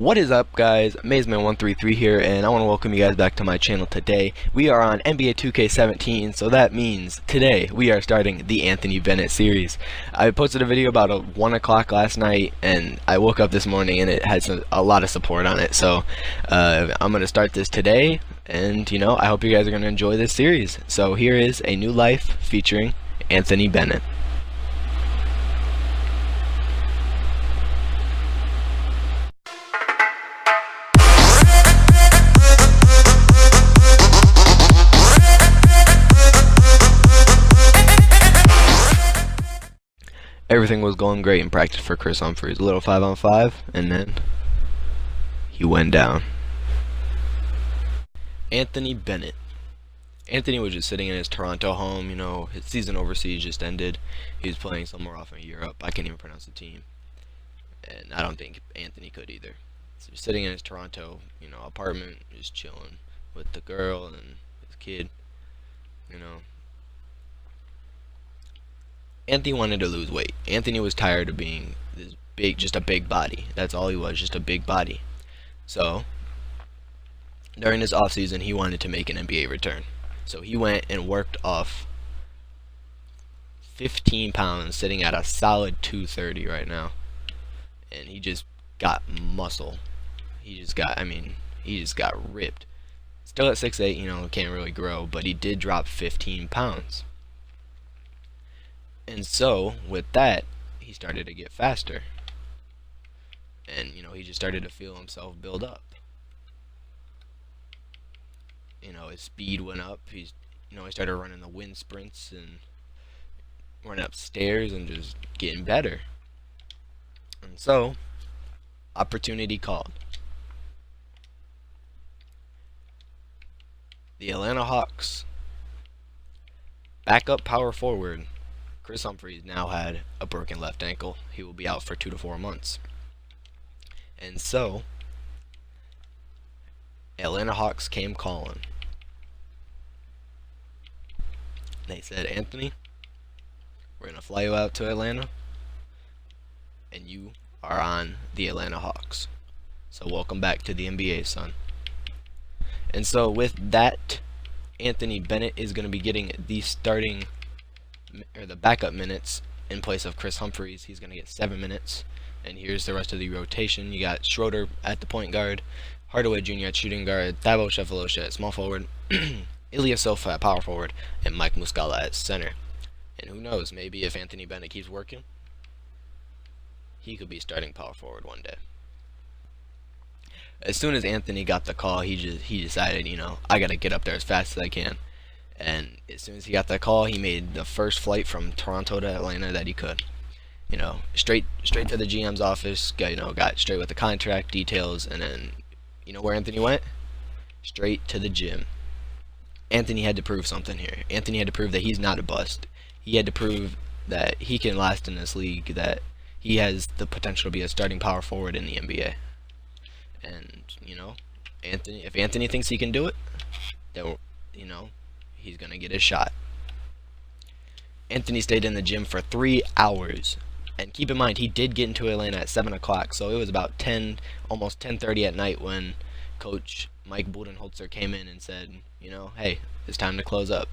What is up, guys? Mazeman133 here, and I want to welcome you guys back to my channel today. We are on NBA 2K17, so that means today we are starting the Anthony Bennett series. I posted a video about 1 o'clock last night, and I woke up this morning and it has a lot of support on it. So I'm going to start this today, and I hope you guys are going to enjoy this series. So here is A New Life featuring Anthony Bennett. Everything was going great in practice for Chris Humphries. A little 5-on-5, and then he went down. Anthony Bennett. Anthony was just sitting in his Toronto home. His season overseas just ended. He was playing somewhere off in Europe. I can't even pronounce the team, and I don't think Anthony could either. So just sitting in his Toronto, apartment, just chilling with the girl and his kid. Anthony wanted to lose weight. Anthony was tired of being this big, just a big body. That's all he was, just a big body. So, during his off season, he wanted to make an NBA return. So he went and worked off 15 pounds, sitting at a solid 230 right now. And he just got muscle. He just got ripped. Still at 6'8", can't really grow, but he did drop 15 pounds. And so, with that, he started to get faster. And, he just started to feel himself build up. His speed went up. He started running the wind sprints and running upstairs and just getting better. And so, opportunity called. The Atlanta Hawks backup power forward Chris Humphries now had a broken left ankle. He will be out for 2 to 4 months. And so, Atlanta Hawks came calling. They said, Anthony, we're going to fly you out to Atlanta, and you are on the Atlanta Hawks. So welcome back to the NBA, son. And so with that, Anthony Bennett is going to be getting the backup minutes in place of Chris Humphries. He's going to get 7 minutes. And here's the rest of the rotation. You got Schroeder at the point guard, Hardaway Jr. at shooting guard, Thabo Sheffield at small forward, Ilyasova at power forward, and Mike Muscala at center. And who knows, maybe if Anthony Bennett keeps working, he could be starting power forward one day. As soon as Anthony got the call, he decided, I got to get up there as fast as I can. And as soon as he got that call, he made the first flight from Toronto to Atlanta that he could. Straight to the GM's office. Got straight with the contract details, and then where Anthony went? Straight to the gym. Anthony had to prove something here. Anthony had to prove that he's not a bust. He had to prove that he can last in this league, that he has the potential to be a starting power forward in the NBA. And if Anthony thinks he can do it, then he's going to get his shot. Anthony stayed in the gym for 3 hours. And keep in mind, he did get into Atlanta at 7 o'clock. So it was about almost 10:30 at night when Coach Mike Budenholzer came in and said, hey, it's time to close up.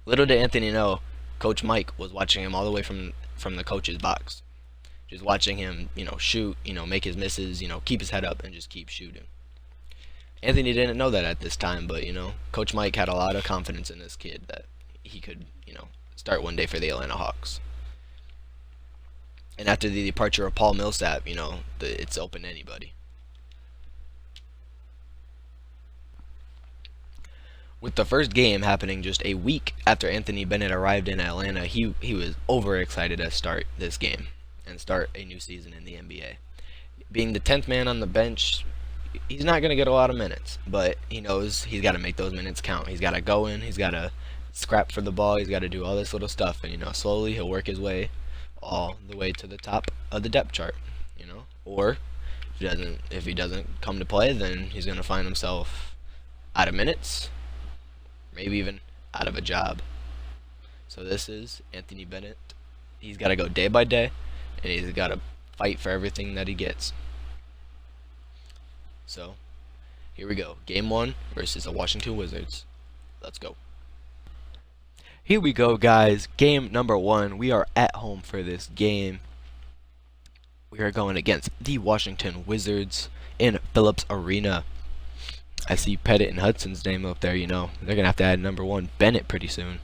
Little did Anthony know, Coach Mike was watching him all the way from the coach's box. Just watching him, shoot, make his misses, keep his head up and just keep shooting. Anthony didn't know that at this time, but Coach Mike had a lot of confidence in this kid that he could, start one day for the Atlanta Hawks. And after the departure of Paul Millsap, it's open to anybody. With the first game happening just a week after Anthony Bennett arrived in Atlanta, he was overexcited to start this game and start a new season in the NBA. Being the 10th man on the bench, he's not going to get a lot of minutes, but he knows he's got to make those minutes count. He's got to go in, he's got to scrap for the ball, he's got to do all this little stuff, and slowly he'll work his way all the way to the top of the depth chart, or if he doesn't come to play, then he's going to find himself out of minutes, maybe even out of a job. So this is Anthony Bennett. He's got to go day by day, and he's got to fight for everything that he gets. So here we go. Game 1 versus the Washington Wizards. Let's go. Here we go, guys. Game number 1. We are at home for this game. We are going against the Washington Wizards in Phillips Arena. I see Pettit and Hudson's name up there, you know. They're going to have to add number 1 Bennett pretty soon.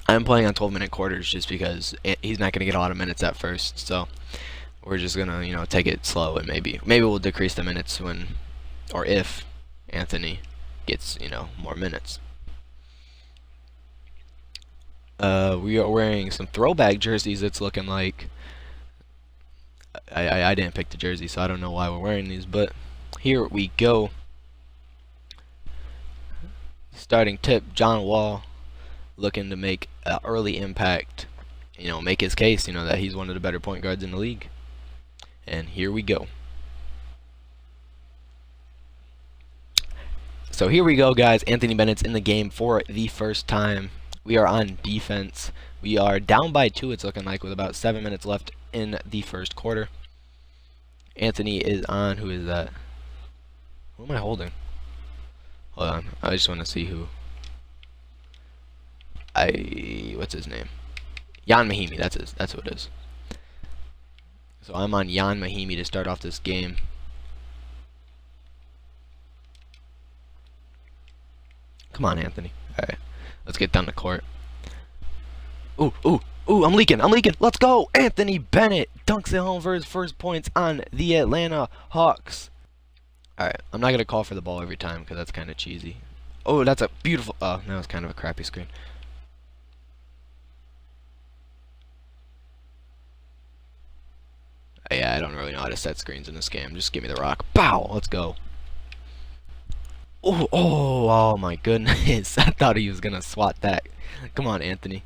I'm playing on 12-minute quarters just because he's not going to get a lot of minutes at first. So we're just going to, you know, take it slow, and maybe we'll decrease the minutes when or if Anthony gets, you know, more minutes. We are wearing some throwback jerseys, it's looking like. I didn't pick the jersey, so I don't know why we're wearing these, but here we go. Starting tip, John Wall looking to make an early impact, you know, make his case, you know, that he's one of the better point guards in the league. And here we go. So here we go, guys. Anthony Bennett's in the game for the first time. We are on defense. We are down by 2, it's looking like, with about 7 minutes left in the first quarter. Anthony is on. Who is that? Who am I holding? Hold on. I just want to see who. What's his name? Jan Mahimi. That's who it is. So I'm on Jan Mahimi to start off this game. Come on, Anthony. All right. Let's get down the court. Ooh, ooh, ooh, I'm leaking. Let's go. Anthony Bennett dunks it home for his first points on the Atlanta Hawks. All right, I'm not going to call for the ball every time because that's kind of cheesy. Oh, that's a beautiful... Oh, that was kind of a crappy screen. Yeah, I don't really know how to set screens in this game. Just give me the rock. Bow! Let's go. Oh my goodness. I thought he was going to swat that. Come on, Anthony.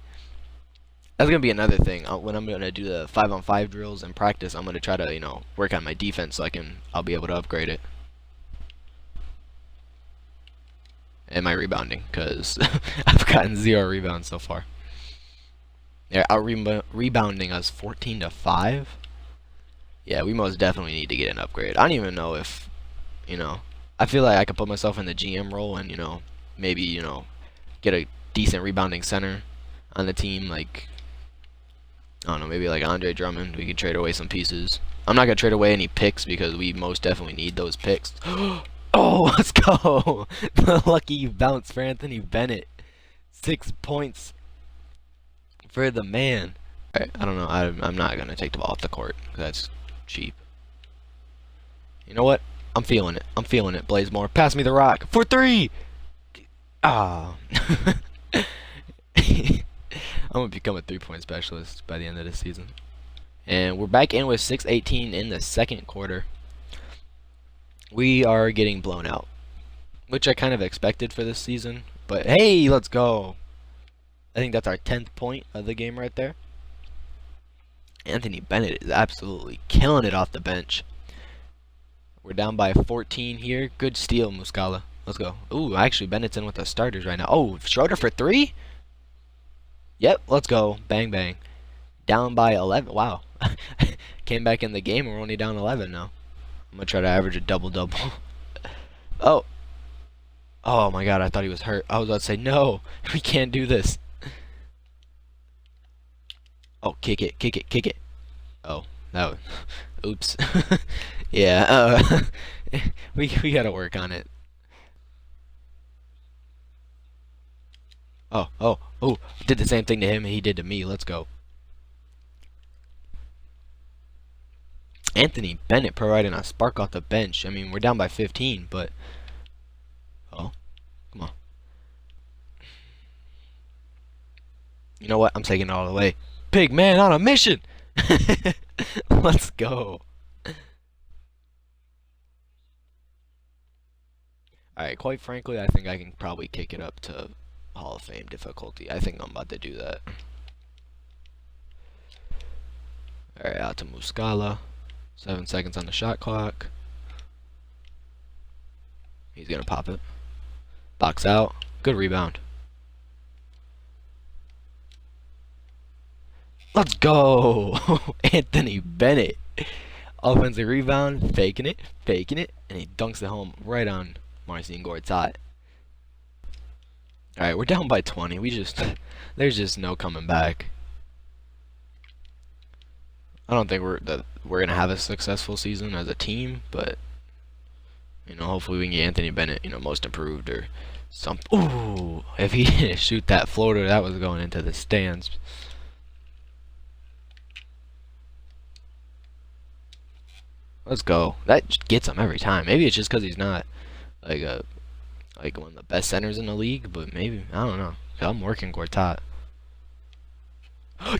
That's going to be another thing. When I'm going to do the 5-on-5 drills in practice, I'm going to try to, you know, work on my defense so I'll be able to upgrade it. And my rebounding, because I've gotten 0 rebounds so far. They're out rebounding us 14-5. Yeah, we most definitely need to get an upgrade. I don't even know if, you know, I feel like I could put myself in the GM role and, you know, maybe, you know, get a decent rebounding center on the team. Like, I don't know, maybe like Andre Drummond. We could trade away some pieces. I'm not going to trade away any picks because we most definitely need those picks. Oh, let's go. The lucky bounce for Anthony Bennett. 6 points for the man. All right, I don't know. I'm not going to take the ball off the court. That's cheap. You know what? I'm feeling it. Blazemore, pass me the rock for 3. Ah. I'm going to become a 3-point specialist by the end of the season. And we're back in with 6:18 in the second quarter. We are getting blown out, which I kind of expected for this season. But hey, let's go. I think that's our 10th point of the game right there. Anthony Bennett is absolutely killing it off the bench. We're down by 14 here. Good steal, Muscala. Let's go. Ooh, actually, Bennett's in with the starters right now. Oh, Schroeder for 3? Yep, let's go. Bang, bang. Down by 11. Wow. Came back in the game. We're only down 11 now. I'm going to try to average a double-double. Oh. Oh, my God. I thought he was hurt. I was about to say, no. We can't do this. Oh, kick it. Oh, that was... Oops. Yeah, we got to work on it. Oh. Did the same thing to him he did to me. Let's go. Anthony Bennett providing a spark off the bench. I mean, we're down by 15, but... Oh, come on. You know what? I'm taking it all the way. Big man on a mission! Let's go. Alright, quite frankly, I think I can probably kick it up to Hall of Fame difficulty. I think I'm about to do that. Alright, out to Muscala. 7 seconds on the shot clock. He's gonna pop it. Box out. Good rebound. Let's go! Anthony Bennett. Offensive rebound, faking it, and he dunks it home right on Marcin Gortat. All right, we're down by 20. There's just no coming back. I don't think we're gonna have a successful season as a team, but hopefully we can get Anthony Bennett, most improved or something. Ooh, if he didn't shoot that floater, that was going into the stands. Let's go. That gets him every time. Maybe it's just because he's not like one of the best centers in the league, but maybe I don't know. I'm working Gortat.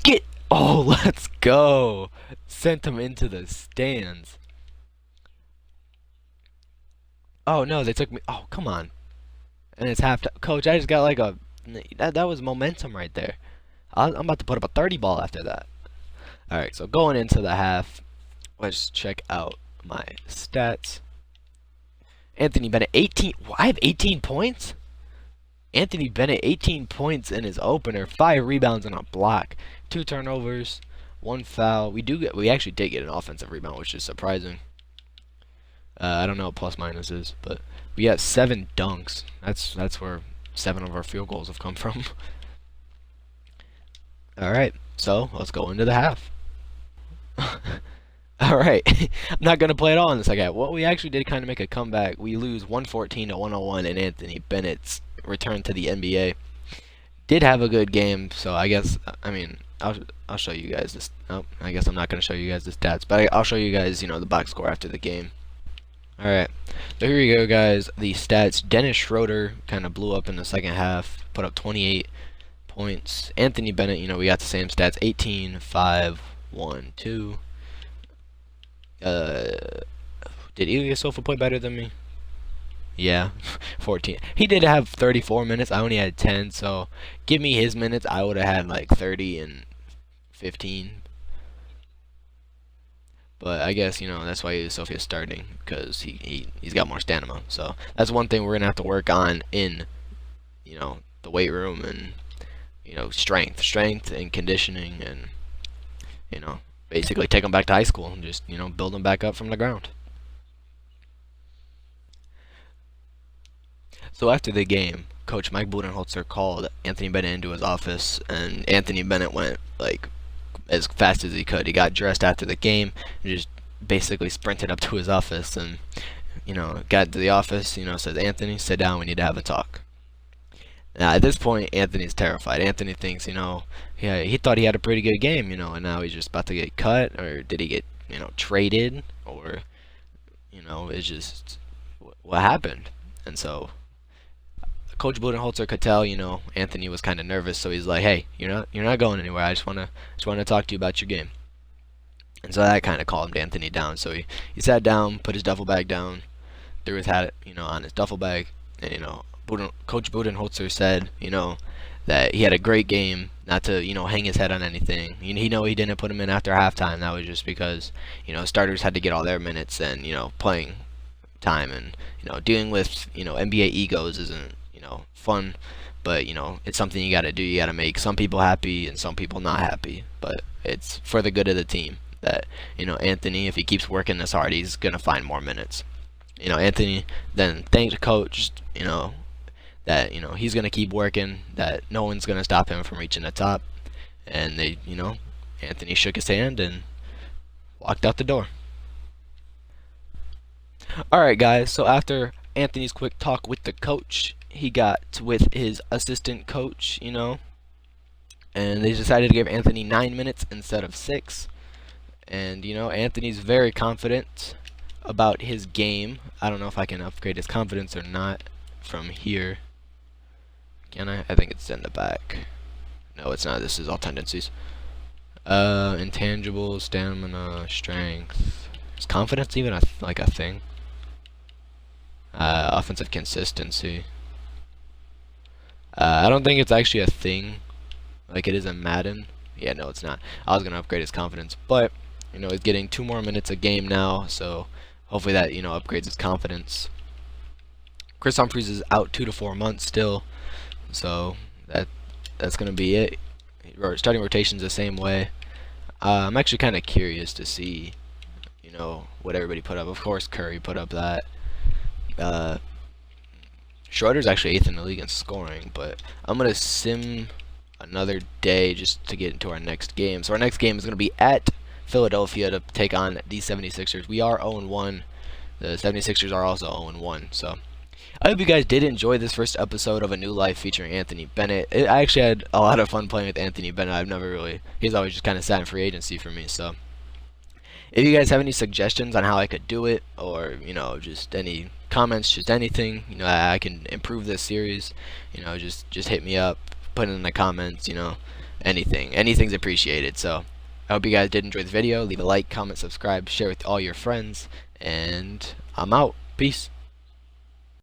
Get! Oh, let's go! Sent him into the stands. Oh no, they took me. Oh, come on. And it's half. Coach, I just got like a. That was momentum right there. I'm about to put up a 30 ball after that. All right, so going into the half, let's check out my stats. Anthony Bennett, 18. I have 18 points. Anthony Bennett, 18 points in his opener, 5 rebounds and a block, 2 turnovers, 1 foul. We actually did get an offensive rebound, which is surprising. I don't know what plus minus is, but we got 7 dunks. That's where 7 of our field goals have come from. All right, so let's go into the half. All right, I'm not gonna play it all in the second half. Well, we actually did kind of make a comeback. We lose 114 to 101 in Anthony Bennett's return to the NBA. Did have a good game, so I guess I'll show you guys this. Oh, I guess I'm not gonna show you guys the stats, but I'll show you guys the box score after the game. All right, so here you go, guys. The stats: Dennis Schroeder kind of blew up in the second half, put up 28 points. Anthony Bennett, we got the same stats: 18, 5, 1, 2. Did Ilyasova play better than me? Yeah, 14. He did have 34 minutes. I only had 10, so give me his minutes. I would have had like 30 and 15. But I guess, that's why Sophia's starting, because he's got more stamina. So that's one thing we're going to have to work on in, the weight room and, strength and conditioning and, basically take him back to high school and just, build him back up from the ground. So after the game, Coach Mike Budenholzer called Anthony Bennett into his office, and Anthony Bennett went like as fast as he could. He got dressed after the game and just basically sprinted up to his office and, got to the office, said, "Anthony, sit down, we need to have a talk." Now, at this point, Anthony's terrified. Anthony thinks, he thought he had a pretty good game, and now he's just about to get cut, or did he get, traded, or, it's just what happened. And so Coach Budenholzer could tell, Anthony was kind of nervous, so he's like, "Hey, you're not going anywhere. I just wanna talk to you about your game." And so that kind of calmed Anthony down. So he sat down, put his duffel bag down, threw his hat, on his duffel bag, and Coach Budenholzer said, that he had a great game, not to, hang his head on anything. He didn't put him in after halftime. That was just because, starters had to get all their minutes and, playing time and, dealing with, NBA egos isn't, fun, but, it's something you got to do. You got to make some people happy and some people not happy, but it's for the good of the team that, Anthony, if he keeps working this hard, he's going to find more minutes. Anthony then thanked Coach, that he's gonna keep working, that no one's gonna stop him from reaching the top, and Anthony shook his hand and walked out the door. Alright guys, so after Anthony's quick talk with the coach, he got with his assistant coach, and they decided to give Anthony 9 minutes instead of 6. And Anthony's very confident about his game. I don't know if I can upgrade his confidence or not from here. Can I? I think it's in the back. No, it's not. This is all tendencies. Intangibles, stamina, strength. Is confidence even a thing? Offensive consistency. I don't think it's actually a thing like it is in Madden. Yeah, no, it's not. I was gonna upgrade his confidence, but he's getting 2 more minutes a game now, so hopefully that upgrades his confidence. Chris Humphries is out 2 to 4 months still. So that's gonna be it. Starting rotations the same way. I'm actually kind of curious to see, you know, what everybody put up. Of course, Curry put up that. Uh, Schroeder's actually 8th in the league in scoring, but I'm going to sim another day just to get into our next game. So our next game is going to be at Philadelphia to take on the 76ers. We are 0-1. The 76ers are also 0-1. So I hope you guys did enjoy this first episode of A New Life featuring Anthony Bennett. I actually had a lot of fun playing with Anthony Bennett. He's always just kind of sat in free agency for me. So if you guys have any suggestions on how I could do it, or, you know, just any comments, just anything, you know, I can improve this series, you know, just hit me up, put it in the comments, you know, anything's appreciated. So I hope you guys did enjoy the video. Leave a like, comment, subscribe, share with all your friends, and I'm out. Peace.